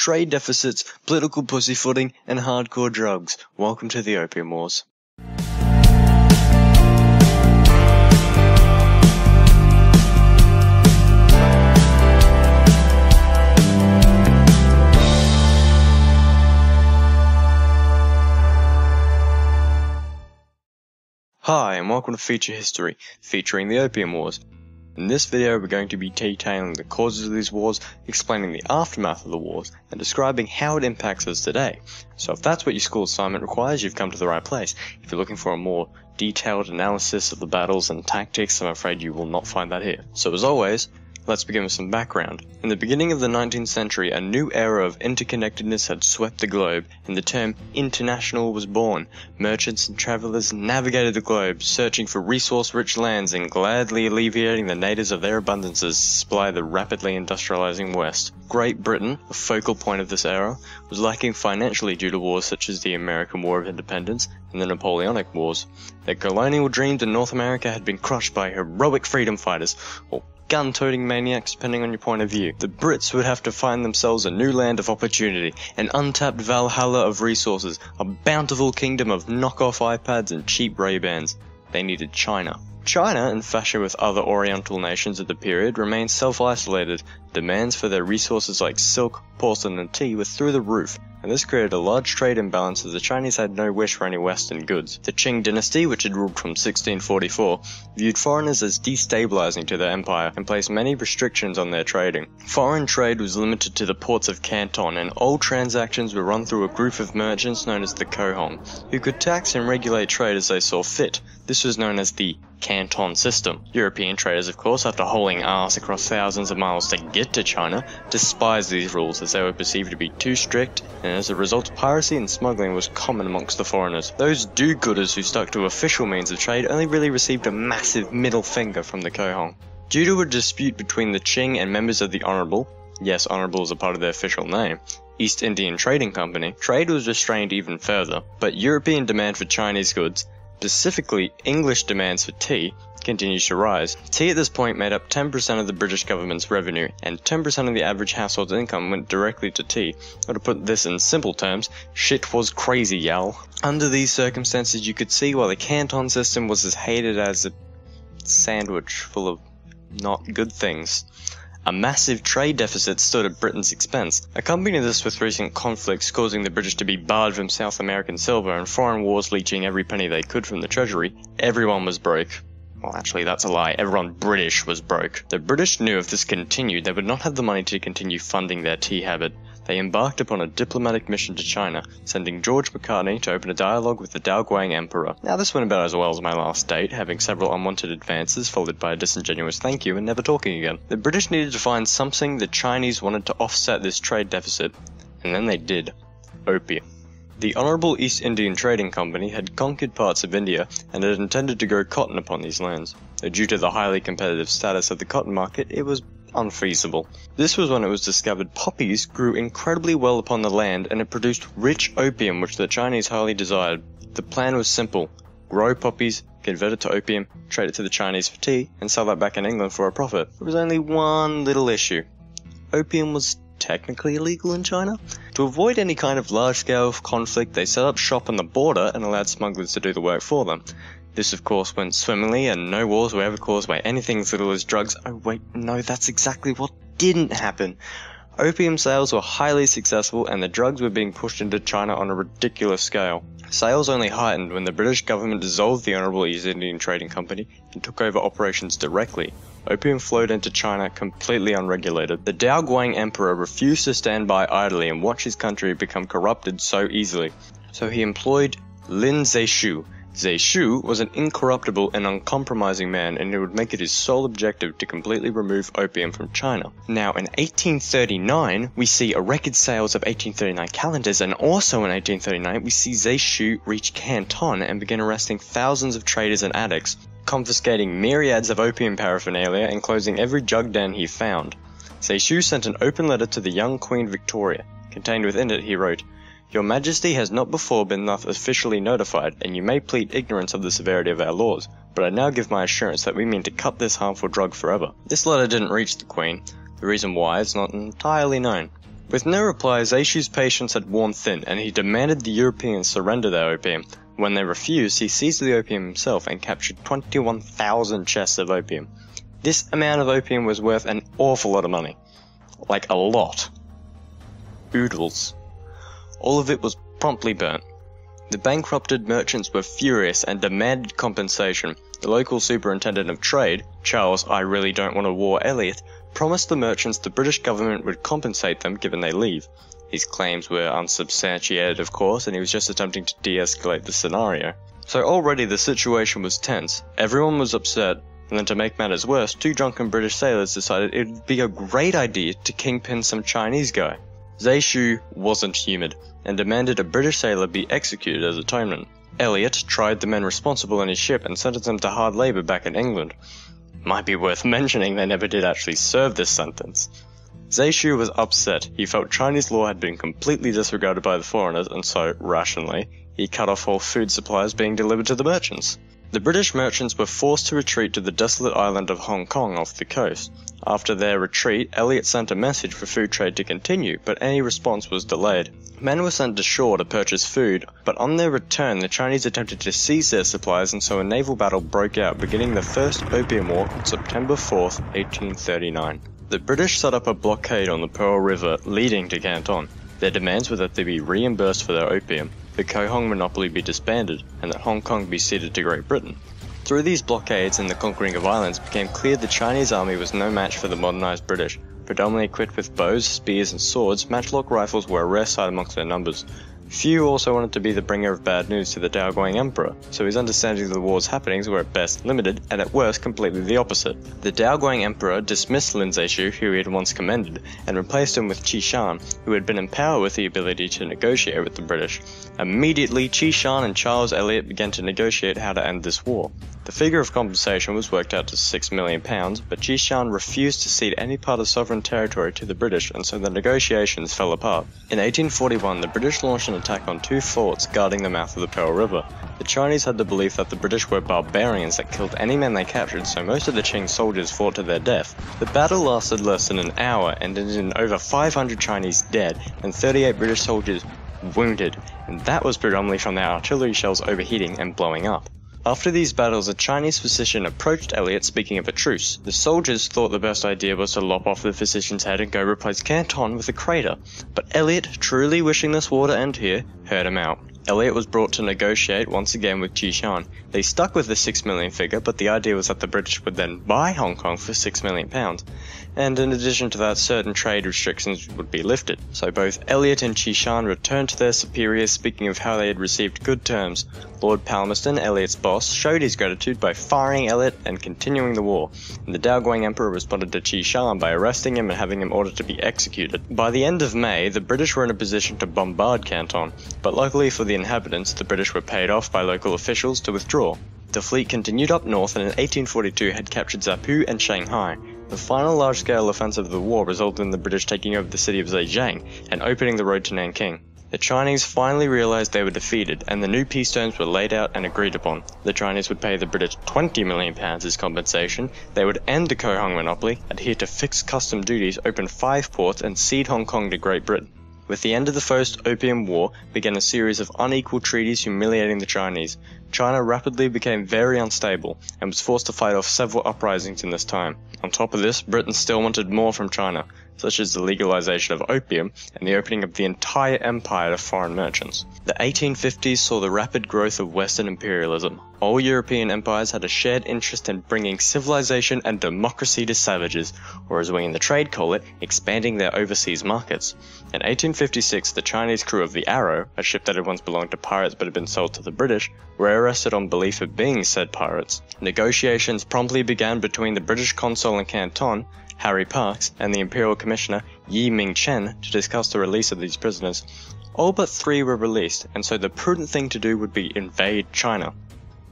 trade deficits, political pussyfooting, and hardcore drugs. Welcome to the Opium Wars. Hi, and welcome to Feature History, featuring the Opium Wars. In this video we're going to be detailing the causes of these wars, explaining the aftermath of the wars, and describing how it impacts us today. So if that's what your school assignment requires, you've come to the right place. If you're looking for a more detailed analysis of the battles and tactics, I'm afraid you will not find that here. So as always, let's begin with some background. In the beginning of the 19th century, a new era of interconnectedness had swept the globe, and the term international was born. Merchants and travelers navigated the globe, searching for resource-rich lands and gladly alleviating the natives of their abundances to supply the rapidly industrializing West. Great Britain, a focal point of this era, was lacking financially due to wars such as the American War of Independence and the Napoleonic Wars. Their colonial dreams in North America had been crushed by heroic freedom fighters, or gun-toting maniacs, depending on your point of view. The Brits would have to find themselves a new land of opportunity, an untapped Valhalla of resources, a bountiful kingdom of knockoff iPads and cheap Ray-Bans. They needed China. China, in fashion with other Oriental nations of the period, remained self-isolated. Demands for their resources like silk, porcelain and tea were through the roof, and this created a large trade imbalance as the Chinese had no wish for any Western goods. The Qing dynasty, which had ruled from 1644, viewed foreigners as destabilizing to their empire and placed many restrictions on their trading. Foreign trade was limited to the ports of Canton, and all transactions were run through a group of merchants known as the Cohong, who could tax and regulate trade as they saw fit. This was known as the Canton system. European traders, of course, after hauling ass across thousands of miles to get to China, despised these rules as they were perceived to be too strict, and as a result piracy and smuggling was common amongst the foreigners. Those do-gooders who stuck to official means of trade only really received a massive middle finger from the Cohong. Due to a dispute between the Qing and members of the Honourable, yes, Honourable is a part of their official name, East Indian Trading Company, trade was restrained even further, but European demand for Chinese goods, specifically English demands for tea, continues to rise. Tea at this point made up 10% of the British government's revenue, and 10% of the average household's income went directly to tea. Or to put this in simple terms, shit was crazy, y'all. Under these circumstances, you could see why the Canton system was as hated as a sandwich full of not good things. A massive trade deficit stood at Britain's expense. Accompanied this with recent conflicts causing the British to be barred from South American silver and foreign wars leeching every penny they could from the treasury, everyone was broke. Well, actually, that's a lie. Everyone British was broke. The British knew if this continued, they would not have the money to continue funding their tea habit. They embarked upon a diplomatic mission to China, sending George Macartney to open a dialogue with the Daoguang Emperor. Now, this went about as well as my last date, having several unwanted advances followed by a disingenuous thank you and never talking again. The British needed to find something the Chinese wanted to offset this trade deficit, and then they did. Opium. The Honourable East Indian Trading Company had conquered parts of India and had intended to grow cotton upon these lands, though due to the highly competitive status of the cotton market, it was unfeasible. This was when it was discovered poppies grew incredibly well upon the land and it produced rich opium which the Chinese highly desired. The plan was simple: grow poppies, convert it to opium, trade it to the Chinese for tea, and sell that back in England for a profit. There was only one little issue. Opium was technically illegal in China. To avoid any kind of large-scale conflict, they set up shop on the border and allowed smugglers to do the work for them. This of course went swimmingly, and no wars were ever caused by anything as little as drugs. Oh wait, no, that's exactly what didn't happen. Opium sales were highly successful and the drugs were being pushed into China on a ridiculous scale. Sales only heightened when the British government dissolved the Honourable East Indian Trading Company and took over operations directly. Opium flowed into China completely unregulated. The Daoguang Emperor refused to stand by idly and watch his country become corrupted so easily. So he employed Lin Zexu. Zexu was an incorruptible and uncompromising man, and it would make it his sole objective to completely remove opium from China. Now, in 1839, we see a record sales of 1839 calendars, and also in 1839, we see Zexu reach Canton and begin arresting thousands of traders and addicts, confiscating myriads of opium paraphernalia and closing every jug den he found. Zexu sent an open letter to the young Queen Victoria. Contained within it, he wrote, "Your Majesty has not before been thus officially notified, and you may plead ignorance of the severity of our laws, but I now give my assurance that we mean to cut this harmful drug forever." This letter didn't reach the Queen. The reason why is not entirely known. With no reply, Zaishu's patience had worn thin, and he demanded the Europeans surrender their opium. When they refused, he seized the opium himself and captured 21,000 chests of opium. This amount of opium was worth an awful lot of money. Like a lot. Oodles. All of it was promptly burnt. The bankrupted merchants were furious and demanded compensation. The local superintendent of trade, Charles "I really don't want a war" Elliot, promised the merchants the British government would compensate them given they leave. His claims were unsubstantiated, of course, and he was just attempting to de-escalate the scenario. So already the situation was tense, everyone was upset, and then to make matters worse, two drunken British sailors decided it would be a great idea to kingpin some Chinese guy. Zaishu wasn't humoured, and demanded a British sailor be executed as atonement. Elliot tried the men responsible in his ship and sentenced them to hard labour back in England. Might be worth mentioning they never did actually serve this sentence. Zaishu was upset. He felt Chinese law had been completely disregarded by the foreigners, and so, rationally, he cut off all food supplies being delivered to the merchants. The British merchants were forced to retreat to the desolate island of Hong Kong off the coast. After their retreat, Elliot sent a message for food trade to continue, but any response was delayed. Men were sent ashore to purchase food, but on their return the Chinese attempted to seize their supplies, and so a naval battle broke out, beginning the First Opium War on September 4th, 1839. The British set up a blockade on the Pearl River leading to Canton. Their demands were that they be reimbursed for their opium, the Kohong monopoly be disbanded, and that Hong Kong be ceded to Great Britain. Through these blockades and the conquering of islands, it became clear the Chinese army was no match for the modernised British. Predominantly equipped with bows, spears and swords, matchlock rifles were a rare sight amongst their numbers. Few also wanted to be the bringer of bad news to the Daoguang Emperor, so his understanding of the war's happenings were at best limited, and at worst completely the opposite. The Daoguang Emperor dismissed Lin Zaishu, who he had once commended, and replaced him with Qi Shan, who had been empowered with the ability to negotiate with the British. Immediately, Qi Shan and Charles Elliot began to negotiate how to end this war. The figure of compensation was worked out to £6 million, but Qi Shan refused to cede any part of sovereign territory to the British, and so the negotiations fell apart. In 1841, the British launched an attack on two forts guarding the mouth of the Pearl River. The Chinese had the belief that the British were barbarians that killed any men they captured, so most of the Qing soldiers fought to their death. The battle lasted less than an hour and ended in over 500 Chinese dead and 38 British soldiers wounded, and that was predominantly from their artillery shells overheating and blowing up. After these battles, a Chinese physician approached Elliot speaking of a truce. The soldiers thought the best idea was to lop off the physician's head and go replace Canton with a crater, but Elliot, truly wishing this war to end here, heard him out. Elliot was brought to negotiate once again with Qi Shan. They stuck with the £6 million figure, but the idea was that the British would then buy Hong Kong for £6 million, and in addition to that, certain trade restrictions would be lifted. So both Elliot and Qi Shan returned to their superiors, speaking of how they had received good terms. Lord Palmerston, Elliot's boss, showed his gratitude by firing Elliot and continuing the war, and the Daoguang Emperor responded to Qi Shan by arresting him and having him ordered to be executed. By the end of May, the British were in a position to bombard Canton, but luckily for the inhabitants, the British were paid off by local officials to withdraw. The fleet continued up north and in 1842 had captured Zapu and Shanghai. The final large-scale offensive of the war resulted in the British taking over the city of Zhejiang and opening the road to Nanking. The Chinese finally realized they were defeated, and the new peace terms were laid out and agreed upon. The Chinese would pay the British £20 million as compensation, they would end the Kohong monopoly, adhere to fixed custom duties, open 5 ports, and cede Hong Kong to Great Britain. With the end of the First Opium War began a series of unequal treaties humiliating the Chinese. China rapidly became very unstable and was forced to fight off several uprisings in this time. On top of this, Britain still wanted more from China, such as the legalization of opium and the opening of the entire empire to foreign merchants. The 1850s saw the rapid growth of Western imperialism. All European empires had a shared interest in bringing civilization and democracy to savages, or as we in the trade call it, expanding their overseas markets. In 1856, the Chinese crew of the Arrow, a ship that had once belonged to pirates but had been sold to the British, were arrested on belief of being said pirates. Negotiations promptly began between the British consul in Canton, Harry Parkes, and the Imperial Commissioner Yi Ming-chen to discuss the release of these prisoners. All but 3 were released, and so the prudent thing to do would be invade China.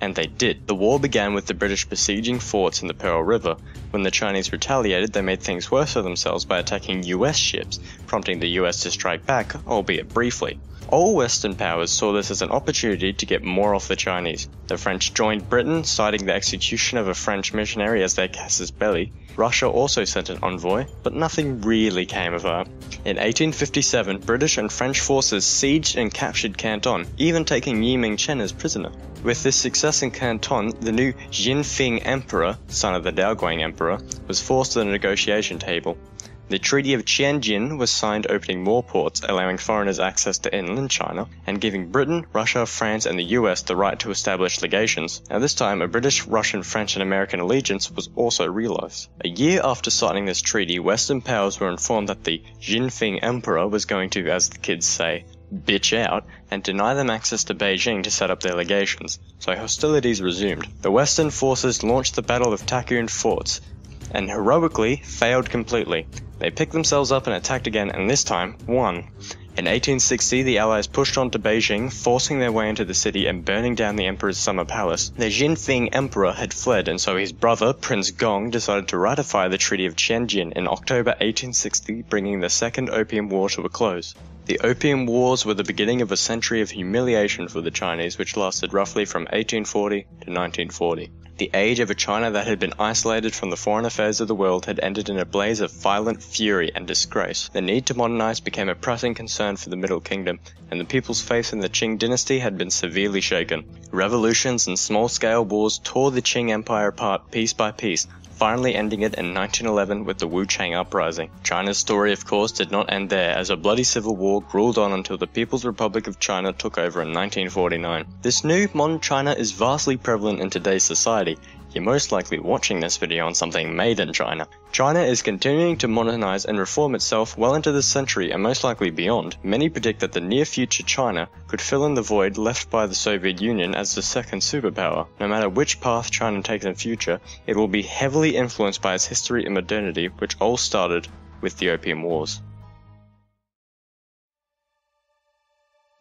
And they did. The war began with the British besieging forts in the Pearl River. When the Chinese retaliated, they made things worse for themselves by attacking US ships, prompting the US to strike back, albeit briefly. All Western powers saw this as an opportunity to get more off the Chinese. The French joined Britain, citing the execution of a French missionary as their casus belli. Russia also sent an envoy, but nothing really came of her. In 1857, British and French forces sieged and captured Canton, even taking Yi Ming-chen as prisoner. With this success in Canton, the new Jinfeng Emperor, son of the Daoguang Emperor, was forced to the negotiation table. The Treaty of Tianjin was signed, opening more ports, allowing foreigners access to inland China, and giving Britain, Russia, France, and the US the right to establish legations. Now this time, a British, Russian, French, and American allegiance was also realized. A year after signing this treaty, Western powers were informed that the Jinfeng Emperor was going to, as the kids say, bitch out, and deny them access to Beijing to set up their legations. So hostilities resumed. The Western forces launched the Battle of Takun Forts, and heroically failed completely. They picked themselves up and attacked again, and this time won. In 1860, the Allies pushed on to Beijing, forcing their way into the city and burning down the Emperor's summer palace. The Jinfeng Emperor had fled, and so his brother, Prince Gong, decided to ratify the Treaty of Tianjin in October 1860, bringing the Second Opium War to a close. The Opium Wars were the beginning of a century of humiliation for the Chinese, which lasted roughly from 1840 to 1940. The age of a China that had been isolated from the foreign affairs of the world had ended in a blaze of violent fury and disgrace. The need to modernize became a pressing concern for the Middle Kingdom, and the people's faith in the Qing dynasty had been severely shaken. Revolutions and small-scale wars tore the Qing Empire apart piece by piece, finally ending it in 1911 with the Wu-Chang Uprising. China's story, of course, did not end there, as a bloody civil war ruled on until the People's Republic of China took over in 1949. This new, modern China is vastly prevalent in today's society. You're most likely watching this video on something made in China. China is continuing to modernize and reform itself well into this century and most likely beyond. Many predict that the near future China could fill in the void left by the Soviet Union as the second superpower. No matter which path China takes in future, it will be heavily influenced by its history and modernity, which all started with the Opium Wars.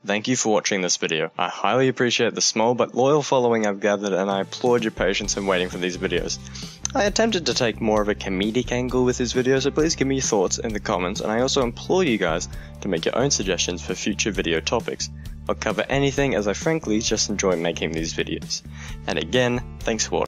Thank you for watching this video. I highly appreciate the small but loyal following I've gathered, and I applaud your patience in waiting for these videos. I attempted to take more of a comedic angle with this video, so please give me your thoughts in the comments, and I also implore you guys to make your own suggestions for future video topics. I'll cover anything, as I frankly just enjoy making these videos. And again, thanks for watching.